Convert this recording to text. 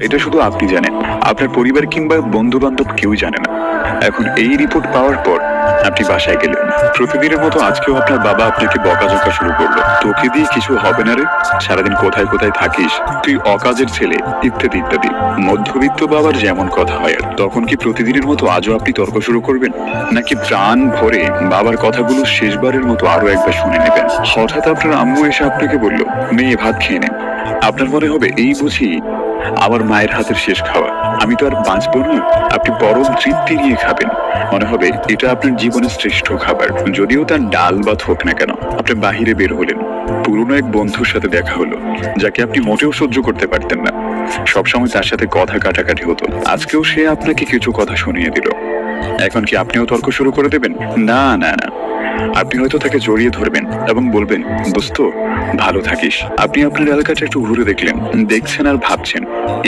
এটা শুধু আপনি জানেন, আপনার পরিবার কিংবা বন্ধু বান্ধব কেউ জানে না। এখন এই রিপোর্ট পাওয়ার পর আপনি বাসায় গেলেন। প্রতিদিনের মতো আজকেও আপনার বাবা আপনাকে বকাঝকা শুরু করলো। তোকে দিয়ে কিছু হবে না রে, সারাদিন কোথায় কোথায় থাকিস, তুই অকাজের ছেলে, ইত্যাদি ইত্যাদি। মধ্যবিত্ত বাবার যেমন কথা হয়। আর তখন কি প্রতিদিনের মতো আজও আপনি তর্ক শুরু করবেন, নাকি প্রাণ ভরে বাবার কথাগুলো শেষবারের মতো আরো একবার শুনে নেবেন? হঠাৎ আপনার আম্মু এসে আপনাকে বলল, মেয়ে ভাত খেয়ে নেন। আপনার মনে হবে এই বুঝি আমার মায়ের হাতের শেষ খাওয়া, আমি তো আর বাঁচবো না। আপনি পরম তৃপ্তি নিয়ে খাবেন, মনে হবে এটা আপনার জীবনের শ্রেষ্ঠ খাবার। যদিও তার ডাল বা হোক না কেন। আপনি বাহিরে বের হলেন, পুরনো এক বন্ধুর সাথে দেখা হলো, যাকে আপনি মোটেও সহ্য করতে পারতেন না। সবসময় তার সাথে কথা কাটাকাটি হতো। আজকেও সে আপনাকে কিছু কথা শুনিয়ে দিল। এখন কি আপনিও তর্ক শুরু করে দেবেন? না না না, আপনি হয়তো তাকে জড়িয়ে ধরবেন এবং বলবেন, দোস্ত ভালো থাকিস। আপনি আপনার এলাকাটা একটু ঘুরে দেখলেন, দেখছেন আর ভাবছেন